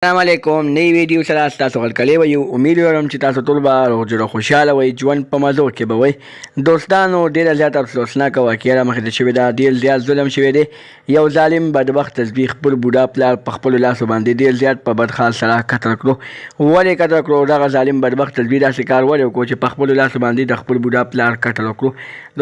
السلام علیکم نئی ویډیو سره تاسو غلکلی وی امید لرم چې تاسو ټول به روغ جوړ خوشحاله وئ ژوند په مزو کې به وئ دوستانو ډېره زیاته افسوسناکه واقعه رامخې ته شوې ده ډېر زیات ظلم شوی دی یو ظالم بدبخت تسبیح خپل بوډا پلار په خپلو لاسو باندې ډېر زیات په بد حال سره قتل کړو ولې قتل کړو دغه ظالم بدبخت تسبیح داسې کار ولې وکړو چې په خپلو لاسو باندې د خپل بوډا پلار قتل وکړو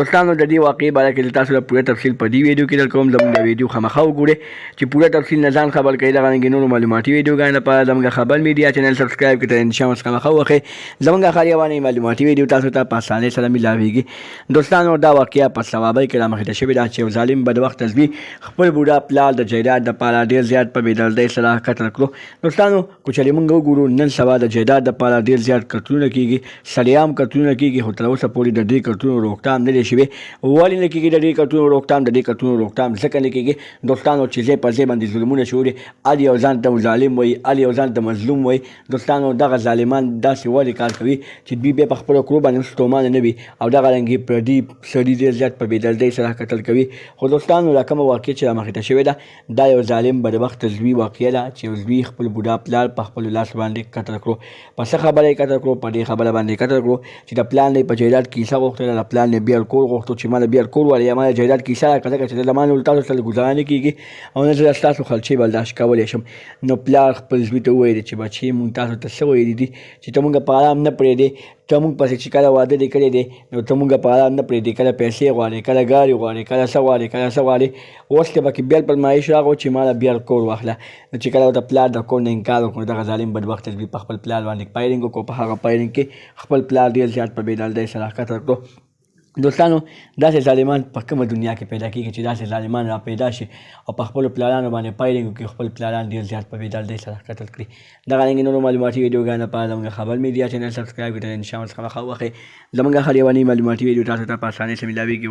دوستانو د دې واقعې باره کې زه تاسو ته پوره تفصیل په دې ویډیو کې درکوم زموږ د ویډیو خامخا وګورئ چې پوره تفصیل نه ځان خبر کوي دغه رنګې نورو معلوماتي ویډیوګانو لپاره زموږ خبر میډیا چینل سبسکرایب کړئ ان شاء الله خامخا وخی زمونږ خاریوانې معلوماتي ویډیو تاسو ته په اسانۍ سره میلاویږي دوستانو دا واقعه په صوابۍ کې رامخې ته شوې ده چې یو ظالم بدبخت تسبیح خپل بوډا پلار د جایداد دپاره ډېر زیات په بېدردۍ سره قتل کړو دوستانو که چېرې موږ وګورو نن سبا د جایداد دپاره ډېر زیات قتلونه کېږي سړیام قتلونه کېږي خو تر اوسه پورې د دې قتلونو روکتام نه دی شوی ولې نه کېږي د دې قتلونو روکتام د دې قتلونو روکتام ځکه نه کېږي دوستانو چې ځای په ځای باندې ظلمونه شوي هر یو ځان ته ظالم وایي هر یو ځان ته مظلوم وایي دوستانو دغه ظالمان داسې ولې کار کوي چې دوی بیا په خپلو کړو باندې ستومانه نه وي او دغه رنګې پردي سړي ډېر زیات په بېدردۍ سره قتل کوي خو دوستانو دا کومه واقعه چې رامخې ته شوې ده دا یو ظالم بدبخت زوی واقعه ده چې یو زوی خپل بوډا پلار په خپلو لاس باندې قتل کړو په څه خبره یې قتل کړو په دې خبره باندې قتل کړو چې د پلان نه په جایداد کیسه غوښتله د پلان نه بیا کور غوښتو چې ما د بیا کور وایي یا ما د جایداد کیسه راکړه ځکه چې زما نه تاسو سره ګزاره نه کېږي او نه زه ستاسو خلچې برداشت کولی شم نو پلار خپل زوی ته وویل چې بچې مونږ تاسو ته څه ویلي دي چې ته مونږ په آرام نه پرېږدې ته مونږ پسې چې کله واده دې کړی دی نو ته مونږ په آرام نه پرېږدې کله پیسې غواړې کله ګاډي غواړې کله څه غواړې کله څه غواړې اوس کې پکې بیا فرمایش راغو چې ما د بیا کور واخله نو چې کله ورته پلار د کور نه انکار وکړو دغه ظالم بدبخت زوی په خپل پلار باندې فایرنګ وکړو په هغه فایرنګ کې خپل پلار ډېر زیات په بېدردۍ سره قتل کړو دوستانو داسې ظالمان په کومه دنیا کې پیدا کېږي چې داسې ظالمان را پیدا شي او په خپلو پلارانو باندې فایرنګ وکړي خپل پلاران ډېر زیات په بېدردۍ سره قتل کړي دغه رنګې نورو معلوماتي ویډیوګانو لپاره زموږ خبر میډیا چینل سبسکرایب کړئ انشاءالله څخه وخی زموږ هر یواني معلوماتي ویډیو تاسو ته په اسانۍ سره میلاویږي